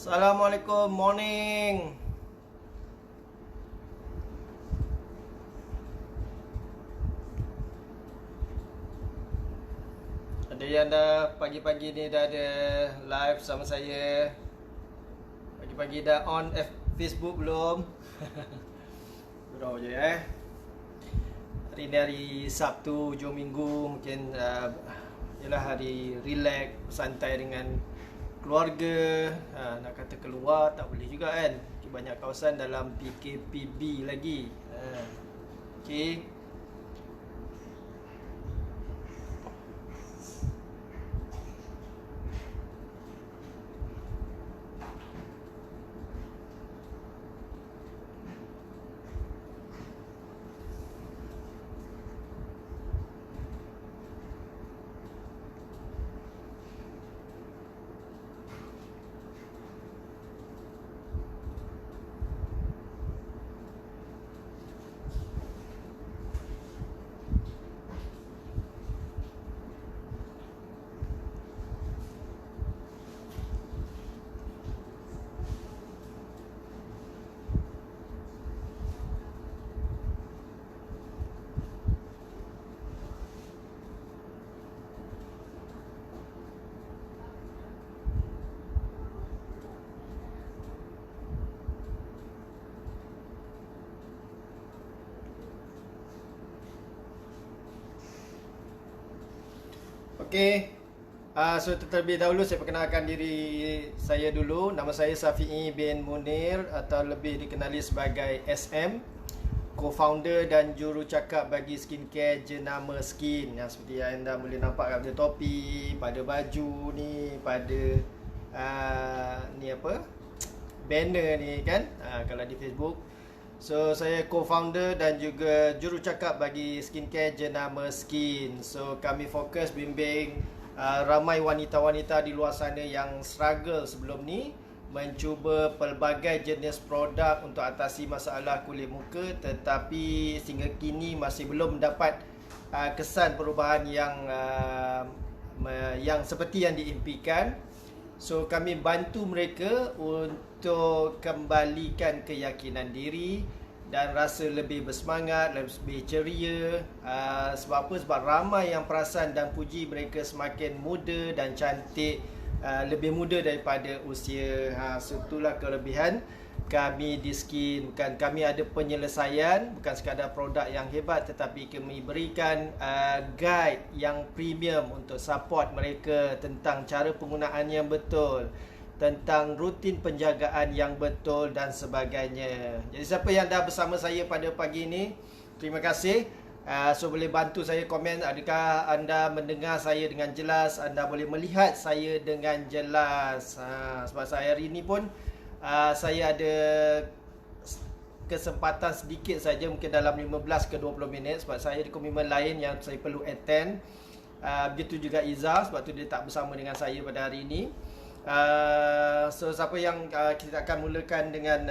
Assalamualaikum, morning. Ada yang dah pagi-pagi ni dah ada live sama saya. Pagi-pagi dah on Facebook belum? Berapa je Hari ni hari Sabtu, hujung minggu. Mungkin ialah hari relax, santai dengan keluarga. Nak kata keluar tak boleh juga kan. Banyak kawasan dalam PKPB lagi. Okay. Okey. So terlebih dahulu saya perkenalkan diri saya dulu. Nama saya Safi'i bin Munir atau lebih dikenali sebagai SM, co-founder dan jurucakap bagi skincare Jenama Skin. Yang seperti yang anda boleh nampak pada topi, pada baju ni, pada ni apa? Banner ni kan, kalau di Facebook. So saya co-founder dan juga jurucakap bagi skincare Jenama Skin. So kami fokus bimbing ramai wanita-wanita di luar sana yang struggle sebelum ni, mencuba pelbagai jenis produk untuk atasi masalah kulit muka, tetapi sehingga kini masih belum mendapat kesan perubahan yang seperti yang diimpikan. So kami bantu mereka untuk kembalikan keyakinan diri dan rasa lebih bersemangat, lebih ceria. Sebab apa? Sebab ramai yang perasan dan puji mereka semakin muda dan cantik, lebih muda daripada usia. So itulah kelebihan kami di Skin. Bukan kami ada penyelesaian, bukan sekadar produk yang hebat, tetapi kami berikan guide yang premium untuk support mereka tentang cara penggunaan yang betul, tentang rutin penjagaan yang betul dan sebagainya. Jadi siapa yang dah bersama saya pada pagi ini, terima kasih. So boleh bantu saya komen, adakah anda mendengar saya dengan jelas, anda boleh melihat saya dengan jelas. Sebab saya hari ini pun saya ada kesempatan sedikit saja, mungkin dalam 15 ke 20 minit, sebab saya ada komitmen lain yang saya perlu attend. Begitu juga Iza, sebab tu dia tak bersama dengan saya pada hari ini. So siapa yang kita akan mulakan dengan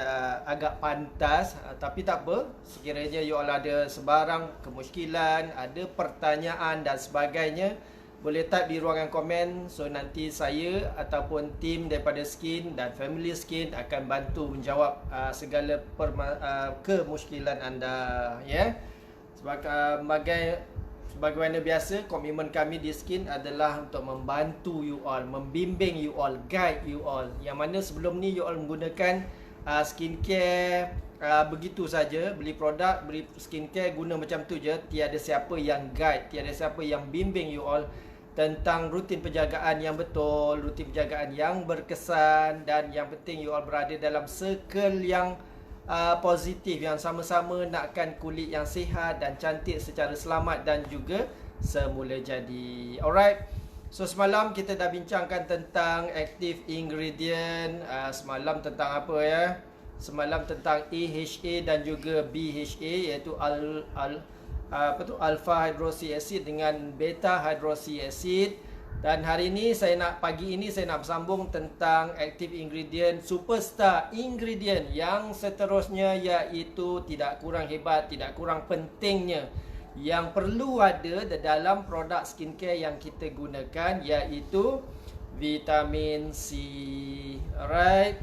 agak pantas, tapi tak apa. Sekiranya you all ada sebarang kemusykilan, ada pertanyaan dan sebagainya, boleh type di ruangan komen. So nanti saya ataupun tim daripada Skin dan Family Skin akan bantu menjawab segala kemusykilan anda, ya. Sebagaimana biasa, komitmen kami di Skin adalah untuk membantu you all, membimbing you all, guide you all. Yang mana sebelum ni you all menggunakan skincare begitu saja, beli produk, beli skincare, guna macam tu je. Tiada siapa yang guide, tiada siapa yang bimbing you all tentang rutin penjagaan yang betul, rutin penjagaan yang berkesan, dan yang penting you all berada dalam circle yang positif, yang sama-sama nakkan kulit yang sihat dan cantik secara selamat dan juga semula jadi. Alright. So semalam kita dah bincangkan tentang active ingredient. Semalam tentang apa ya? Semalam tentang AHA dan juga BHA, iaitu alpha hydroxy acid dengan beta hydroxy acid. Dan hari ini pagi ini saya nak bersambung tentang active ingredient, superstar ingredient yang seterusnya, iaitu tidak kurang hebat, tidak kurang pentingnya, yang perlu ada dalam produk skincare yang kita gunakan, iaitu vitamin C. Alright.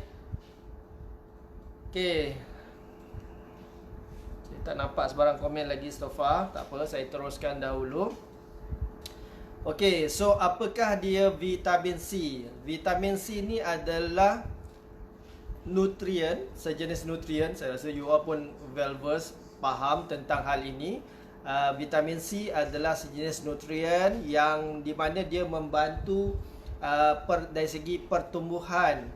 Okay. Saya tak nampak sebarang komen lagi so far. Tak apa, saya teruskan dahulu. Okay, so apakah dia vitamin C? Vitamin C ni adalah nutrien, sejenis nutrien. Saya rasa you all pun well versed, faham tentang hal ini. Vitamin C adalah sejenis nutrien yang di mana dia membantu dari segi pertumbuhan,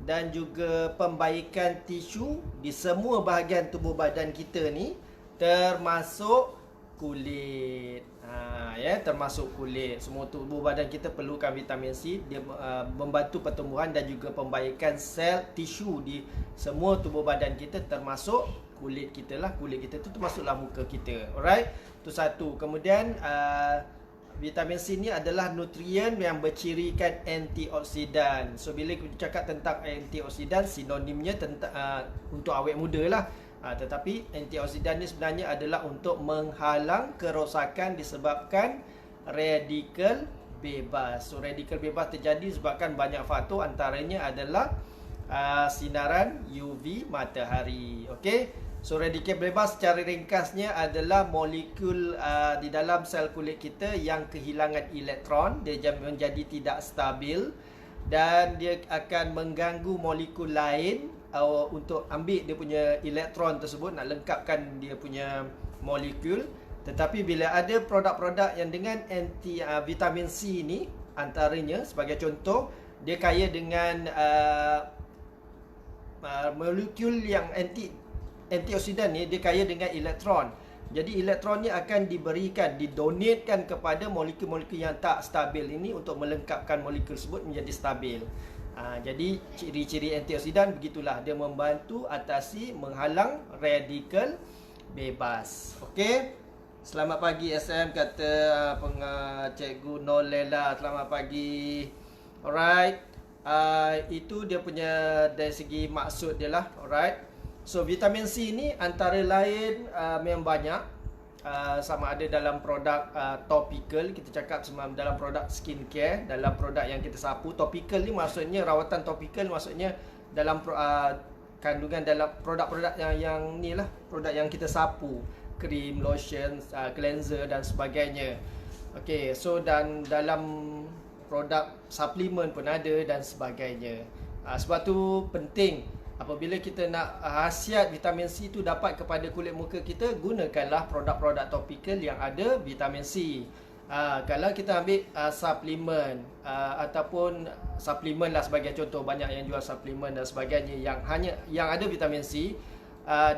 dan juga pembaikan tisu di semua bahagian tubuh badan kita ni, termasuk kulit. Termasuk kulit. Semua tubuh badan kita perlukan vitamin C. Dia membantu pertumbuhan dan juga pembaikan sel tisu di semua tubuh badan kita, termasuk kulit kita lah. Kulit kita tu termasuklah muka kita. Alright, itu satu. Kemudian vitamin C ni adalah nutrien yang bercirikan antioksidan. So bila kita cakap tentang antioksidan, sinonimnya tentang untuk awet muda lah. Tetapi antioksidan ni sebenarnya adalah untuk menghalang kerosakan disebabkan radikal bebas. So radikal bebas terjadi disebabkan banyak faktor, antaranya adalah sinaran UV matahari. Okey. So radikal bebas secara ringkasnya adalah molekul di dalam sel kulit kita yang kehilangan elektron, dia menjadi tidak stabil dan dia akan mengganggu molekul lain untuk ambil dia punya elektron tersebut, nak lengkapkan dia punya molekul. Tetapi bila ada produk-produk yang dengan vitamin C ni, antaranya sebagai contoh, dia kaya dengan molekul yang antioksidan ni, dia kaya dengan elektron. Jadi elektron ni akan didonatkan kepada molekul-molekul yang tak stabil ini untuk melengkapkan molekul tersebut menjadi stabil. Jadi ciri-ciri antioksidan begitulah, dia membantu atasi, menghalang radikal bebas. Okey. Selamat pagi SM, kata Cikgu Nolela. Selamat pagi. Alright. Itu dia punya dari segi maksud dia lah. Alright. So vitamin C ni antara lain memang banyak, sama ada dalam produk topical, kita cakap semalam dalam produk skincare, dalam produk yang kita sapu. Topical ni maksudnya rawatan topikal, maksudnya dalam kandungan dalam produk-produk yang ni lah, produk yang kita sapu, krim, lotion, cleanser dan sebagainya. Okay, so dan dalam produk suplemen pun ada dan sebagainya. Sebab tu penting apabila kita nak khasiat vitamin C tu dapat kepada kulit muka kita, gunakanlah produk-produk topikal yang ada vitamin C. Kalau kita ambil suplemen ataupun suplemen lah sebagai contoh, banyak yang jual suplemen dan sebagainya yang ada vitamin C,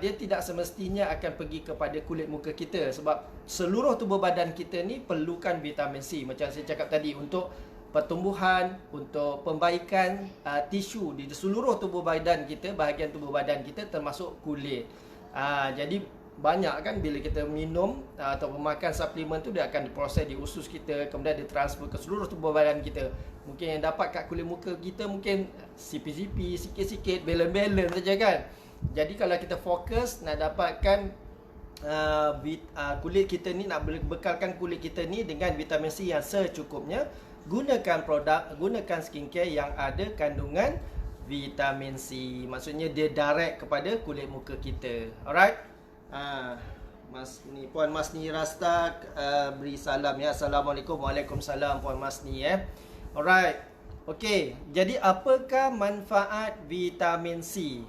dia tidak semestinya akan pergi kepada kulit muka kita, sebab seluruh tubuh badan kita ni perlukan vitamin C. Macam saya cakap tadi, untuk pertumbuhan, untuk pembaikan tisu di seluruh tubuh badan kita, bahagian tubuh badan kita termasuk kulit. Jadi banyak kan bila kita minum atau memakan suplemen tu, dia akan diproses di usus kita, kemudian ditransfer ke seluruh tubuh badan kita. Mungkin yang dapat kat kulit muka kita mungkin sipi-sipi, sikit-sikit, belen-belen saja kan. Jadi kalau kita fokus nak dapatkan kulit kita ni, nak bekalkan kulit kita ni dengan vitamin C yang secukupnya, gunakan skincare yang ada kandungan vitamin C. Maksudnya dia direct kepada kulit muka kita. Alright. Puan Masni Rasta beri salam ya. Assalamualaikum. Waalaikumsalam Puan Masni Alright. Okey, jadi apakah manfaat vitamin C?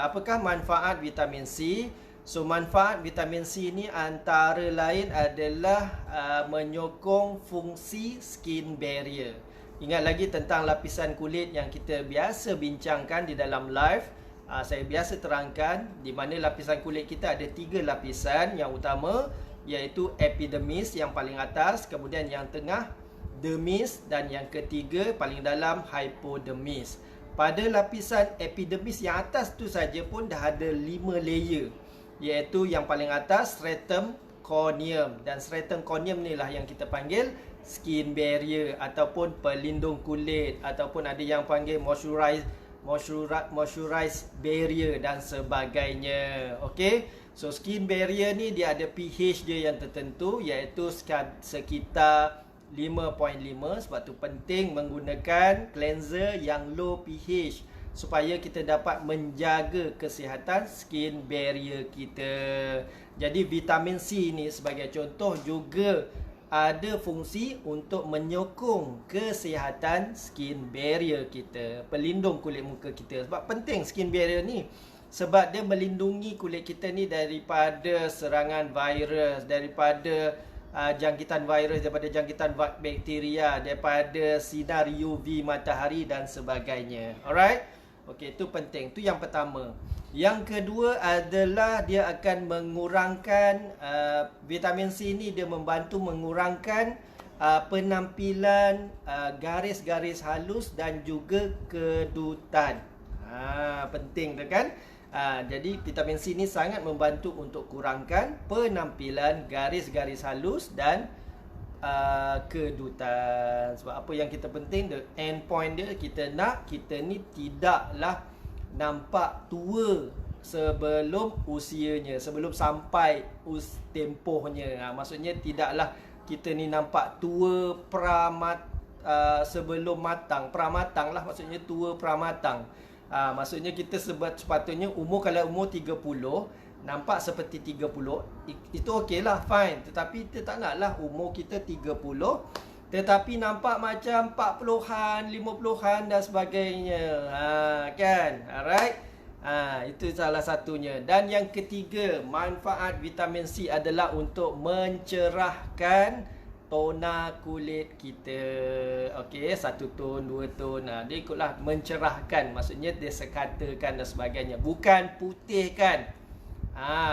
Apakah manfaat vitamin C? So manfaat vitamin C ni antara lain adalah menyokong fungsi skin barrier. Ingat lagi tentang lapisan kulit yang kita biasa bincangkan di dalam live. Saya biasa terangkan di mana lapisan kulit kita ada 3 lapisan. Yang utama iaitu epidermis yang paling atas, kemudian yang tengah dermis, dan yang ketiga paling dalam hypodermis. Pada lapisan epidermis yang atas tu saja pun dah ada 5 layer, iaitu yang paling atas stratum corneum, dan stratum corneum ni lah yang kita panggil skin barrier ataupun pelindung kulit, ataupun ada yang panggil moisturize barrier dan sebagainya. Okey, so skin barrier ni dia ada pH dia yang tertentu, iaitu sekitar 5.5. Sebab tu penting menggunakan cleanser yang low pH supaya kita dapat menjaga kesihatan skin barrier kita. Jadi vitamin C ni sebagai contoh juga ada fungsi untuk menyokong kesihatan skin barrier kita, pelindung kulit muka kita. Sebab penting skin barrier ni, sebab dia melindungi kulit kita ni daripada serangan virus, daripada jangkitan virus, daripada jangkitan bakteria, daripada sinar UV matahari dan sebagainya. Alright? Okey, itu penting. Itu yang pertama. Yang kedua adalah dia akan mengurangkan vitamin C ni, dia membantu mengurangkan penampilan garis-garis halus dan juga kedutan. Penting tu kan? Jadi vitamin C ni sangat membantu untuk kurangkan penampilan garis-garis halus dan kedutan. Sebab apa yang kita penting, the end point dia, kita nak kita ni tidaklah nampak tua sebelum usianya, sebelum sampai tempohnya. Maksudnya tidaklah kita ni nampak tua sebelum matang. Pramatang lah, maksudnya tua pramatang. Maksudnya kita sepatutnya kalau umur 30 nampak seperti 30, itu okey lah, fine. Tetapi kita tak nak lah umur kita 30 tetapi nampak macam 40-an, 50-an dan sebagainya. Kan? Alright? Itu salah satunya. Dan yang ketiga, manfaat vitamin C adalah untuk mencerahkan tona kulit kita. Okey, 1 tone, 2 tone. Dia ikutlah mencerahkan. Maksudnya dia sekatakan dan sebagainya. Bukan putihkan.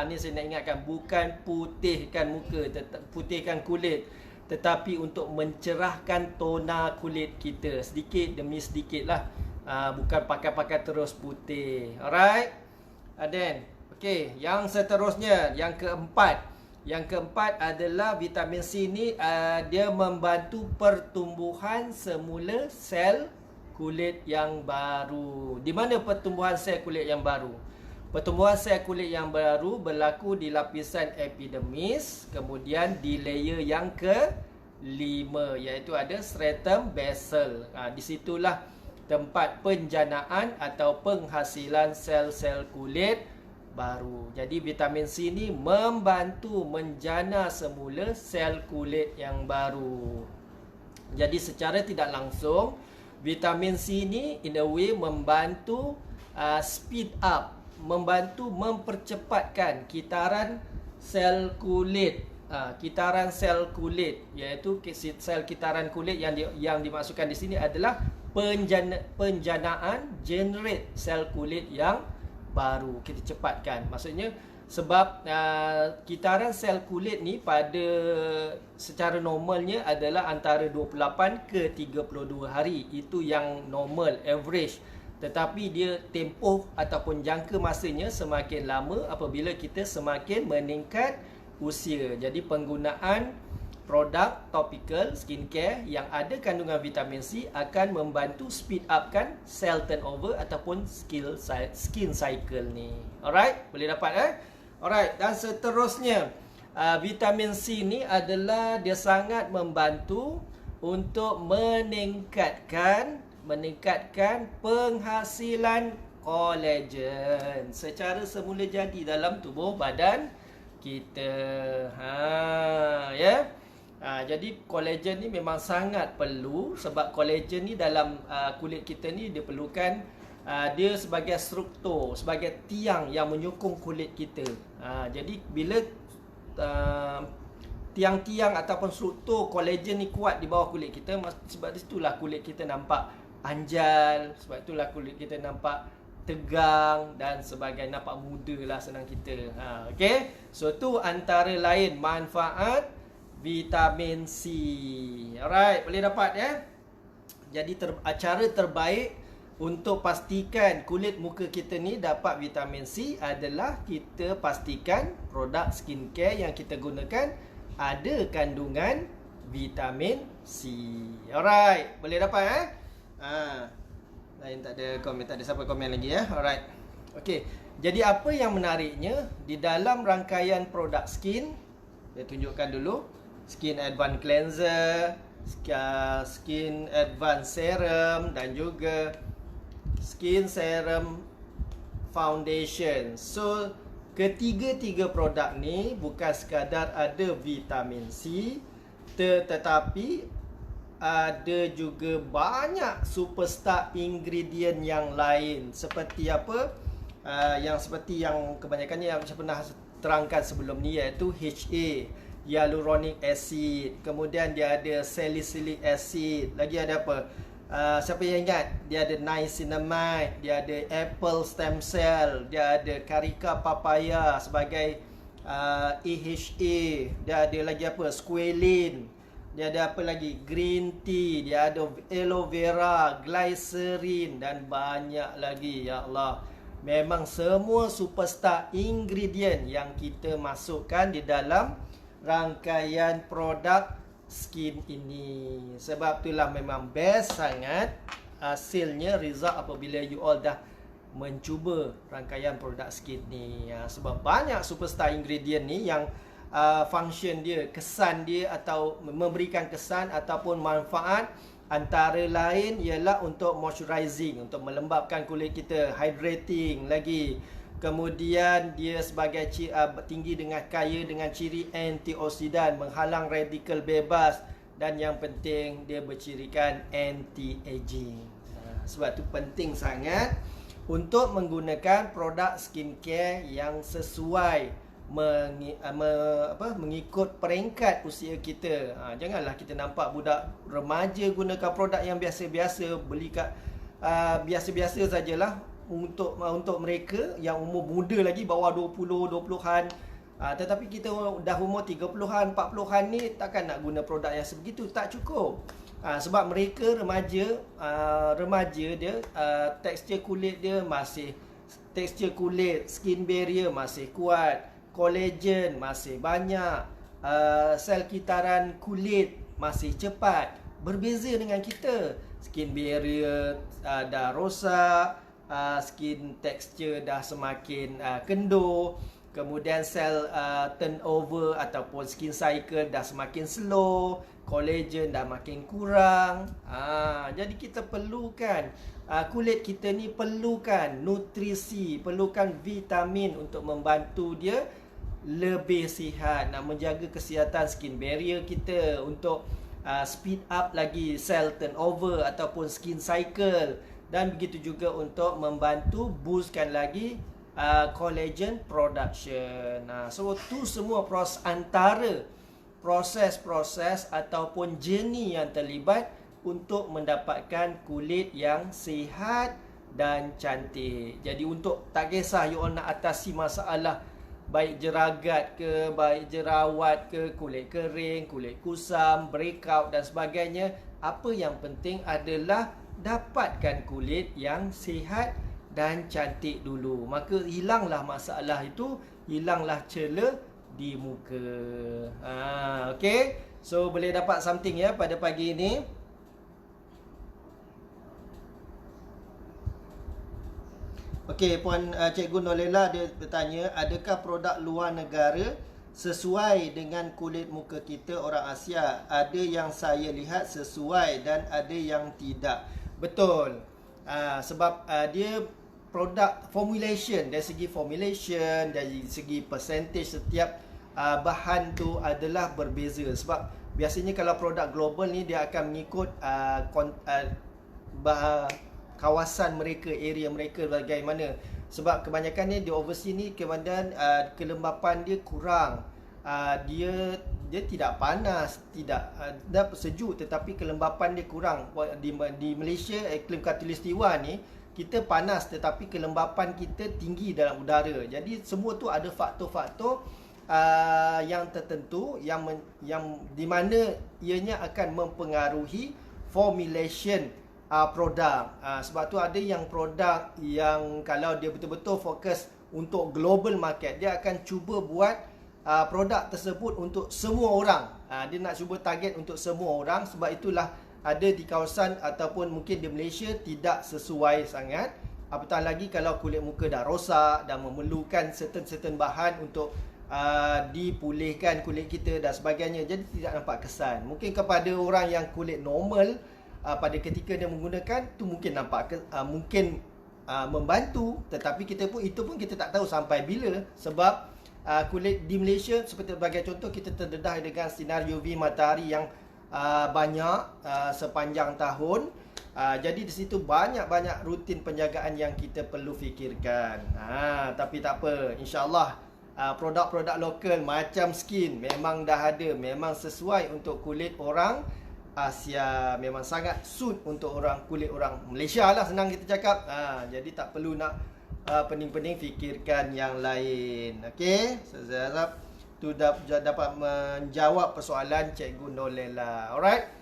Ni saya nak ingatkan, bukan putihkan muka, putihkan kulit, tetapi untuk mencerahkan tona kulit kita sedikit demi sedikit lah. Bukan pakai-pakai terus putih. Alright? Then, okay, yang seterusnya, yang keempat. Yang keempat adalah vitamin C ni dia membantu pertumbuhan semula sel kulit yang baru. Di mana pertumbuhan sel kulit yang baru? Pertumbuhan sel kulit yang baru berlaku di lapisan epidermis, kemudian di layer yang ke-5, iaitu ada stratum basal. Di situlah tempat penjanaan atau penghasilan sel-sel kulit baru. Jadi vitamin C ni membantu menjana semula sel kulit yang baru. Jadi secara tidak langsung, vitamin C ni in a way membantu speed up, membantu mempercepatkan kitaran sel kulit. Kitaran sel kulit, iaitu sel kitaran kulit yang dimaksudkan di sini adalah penjanaan generate sel kulit yang baru. Kita cepatkan. Maksudnya sebab kitaran sel kulit ni secara normalnya adalah antara 28 ke 32 hari. Itu yang normal, average. Tetapi dia tempoh ataupun jangka masanya semakin lama apabila kita semakin meningkat usia. Jadi penggunaan produk topical skincare yang ada kandungan vitamin C akan membantu speed upkan cell turnover ataupun skin cycle ni. Alright? Boleh dapat Alright, dan seterusnya vitamin C ni adalah dia sangat membantu untuk meningkatkan penghasilan kolagen secara semula jadi dalam tubuh badan kita. Jadi kolagen ni memang sangat perlu, sebab kolagen ni dalam kulit kita ni dia perlukan, dia sebagai struktur, sebagai tiang yang menyokong kulit kita. Jadi bila tiang-tiang ataupun struktur kolagen ni kuat di bawah kulit kita, sebab itulah kulit kita nampak anjal, sebab itulah kulit kita nampak tegang dan sebagainya, nampak muda lah senang kita. Okay, so tu antara lain manfaat vitamin C. Alright, boleh dapat Jadi cara terbaik untuk pastikan kulit muka kita ni dapat vitamin C adalah kita pastikan produk skincare yang kita gunakan ada kandungan vitamin C. Alright, boleh dapat lain tak ada komen, tak ada siapa komen lagi Alright. Okey. Jadi apa yang menariknya di dalam rangkaian produk skin, saya tunjukkan dulu. Skin Advanced Cleanser, Skin Advanced Serum dan juga Skin Serum Foundation. So ketiga-tiga produk ni bukan sekadar ada vitamin C, tetapi ada juga banyak superstar ingredient yang lain. Seperti apa? Seperti yang kebanyakannya yang saya pernah terangkan sebelum ni, iaitu HA, hyaluronic acid. Kemudian dia ada salicylic acid. Lagi ada apa? Siapa yang ingat? Dia ada niacinamide, dia ada apple stem cell, dia ada carica papaya sebagai AHA. Dia ada lagi apa? Squalene. Dia ada apa lagi? Green tea. Dia ada aloe vera, glycerin dan banyak lagi. Ya Allah, memang semua superstar ingredient yang kita masukkan di dalam rangkaian produk skin ini. Sebab itulah memang best sangat hasilnya, result apabila you all dah mencuba rangkaian produk skin ni. Sebab banyak superstar ingredient ni yang function dia, kesan dia atau memberikan kesan ataupun manfaat antara lain ialah untuk moisturizing, untuk melembapkan kulit kita, hydrating lagi. Kemudian dia sebagai tinggi dengan kaya dengan ciri antioksidan, menghalang radikal bebas, dan yang penting dia bercirikan anti-aging. Sebab tu penting sangat untuk menggunakan produk skincare yang sesuai mengikut peringkat usia kita. Janganlah kita nampak budak remaja gunakan produk yang biasa-biasa, beli kat biasa-biasa sajalah untuk mereka yang umur muda lagi, bawah 20-20-an. Tetapi kita dah umur 30-an, 40-an ni takkan nak guna produk yang sebegitu, tak cukup. Sebab mereka remaja dia tekstur kulit dia masih, tekstur kulit, skin barrier masih kuat, kolagen masih banyak, sel kitaran kulit masih cepat. Berbeza dengan kita, skin barrier dah rosak, skin texture dah semakin kendur, kemudian sel turnover ataupun skin cycle dah semakin slow, kolagen dah makin kurang. Jadi kita perlukan, kulit kita ni perlukan nutrisi, perlukan vitamin untuk membantu dia lebih sihat, nak menjaga kesihatan skin barrier kita, untuk speed up lagi sel turnover ataupun skin cycle, dan begitu juga untuk membantu boostkan lagi collagen production. So tu semua antara proses-proses ataupun journey yang terlibat untuk mendapatkan kulit yang sihat dan cantik. Jadi untuk tak kisah you all nak atasi masalah baik jeragat ke, baik jerawat ke, kulit kering, kulit kusam, breakout dan sebagainya, apa yang penting adalah dapatkan kulit yang sihat dan cantik dulu. Maka hilanglah masalah itu, hilanglah celah di muka. Okay, so boleh dapat something ya pada pagi ini. Okey, Puan Cikgu Nolela dia bertanya, adakah produk luar negara sesuai dengan kulit muka kita orang Asia? Ada yang saya lihat sesuai dan ada yang tidak. Betul. Sebab dia produk formulation, dari segi formulation, dari segi percentage setiap bahan tu adalah berbeza. Sebab biasanya kalau produk global ni dia akan mengikut kawasan mereka, area mereka bagaimana. Sebab kebanyakan ni di overseas ni kemudian kelembapan dia kurang. Dia tidak panas, tidak sejuk, tetapi kelembapan dia kurang. Di Malaysia, iklim khatulistiwa ni kita panas tetapi kelembapan kita tinggi dalam udara. Jadi semua tu ada faktor-faktor yang tertentu yang di mana ianya akan mempengaruhi formulation produk. Sebab tu ada yang produk yang kalau dia betul-betul fokus untuk global market, dia akan cuba buat produk tersebut untuk semua orang. Dia nak cuba target untuk semua orang. Sebab itulah ada di kawasan ataupun mungkin di Malaysia tidak sesuai sangat. Apatah lagi kalau kulit muka dah rosak dan memerlukan certain bahan untuk dipulihkan kulit kita dan sebagainya. Jadi tidak nampak kesan. Mungkin kepada orang yang kulit normal, pada ketika dia menggunakan tu mungkin nampak mungkin membantu, tetapi itu pun kita tak tahu sampai bila, sebab kulit di Malaysia sebagai contoh, kita terdedah dengan sinar UV matahari yang banyak sepanjang tahun. Jadi di situ banyak rutin penjagaan yang kita perlu fikirkan. Tapi tak apa, insya-Allah produk-produk lokal macam skin memang dah ada, memang sesuai untuk kulit orang Asia, memang sangat suit untuk kulit orang Malaysia lah, senang kita cakap. Jadi tak perlu nak pening-pening fikirkan yang lain. Okey, saya harap tu dapat menjawab persoalan Cikgu Nolela. Alright.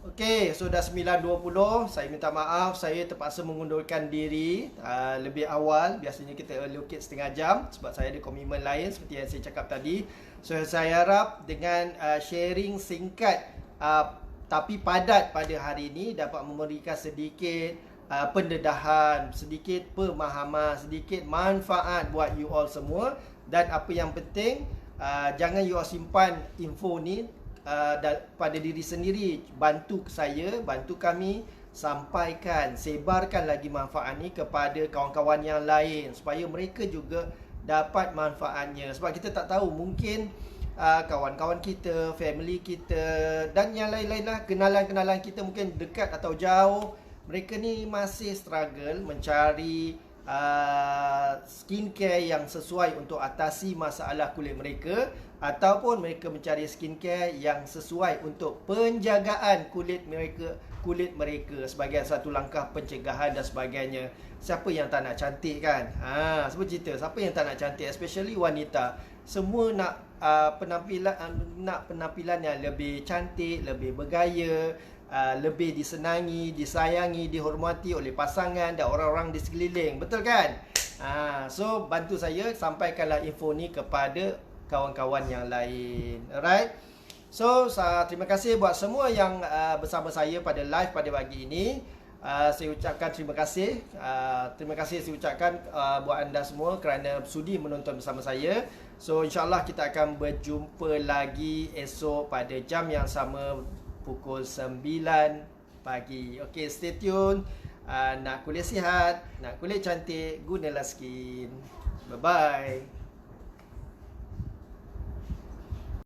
Okey, so dah 9.20. Saya minta maaf, saya terpaksa mengundurkan diri lebih awal. Biasanya kita allocate setengah jam sebab saya ada komitmen lain seperti yang saya cakap tadi. So saya harap dengan sharing singkat tapi padat pada hari ini dapat memberikan sedikit pendedahan, sedikit pemahaman, sedikit manfaat buat you all semua. Dan apa yang penting, jangan you all simpan info ni pada diri sendiri. Bantu saya, bantu kami sampaikan, sebarkan lagi manfaat ni kepada kawan-kawan yang lain supaya mereka juga dapat manfaatnya. Sebab kita tak tahu, mungkin kawan-kawan kita, family kita dan yang lain-lain lah, kenalan-kenalan kita mungkin dekat atau jauh, mereka ni masih struggle mencari skincare yang sesuai untuk atasi masalah kulit mereka, ataupun mereka mencari skincare yang sesuai untuk penjagaan kulit mereka sebagai satu langkah pencegahan dan sebagainya. Siapa yang tak nak cantik kan? Sebab cerita, siapa yang tak nak cantik, especially wanita. Semua nak penampilan yang lebih cantik, lebih bergaya, lebih disenangi, disayangi, dihormati oleh pasangan dan orang-orang di sekeliling. Betul kan? So bantu saya sampaikanlah info ni kepada kawan-kawan yang lain. Alright. So terima kasih buat semua yang bersama saya pada live pada pagi ini. Saya ucapkan terima kasih. Terima kasih saya ucapkan buat anda semua kerana sudi menonton bersama saya. So insyaAllah kita akan berjumpa lagi esok pada jam yang sama, pukul 9 pagi. Okay, stay tune. Nak kulit sihat, nak kulit cantik, gunalah skin. Bye-bye.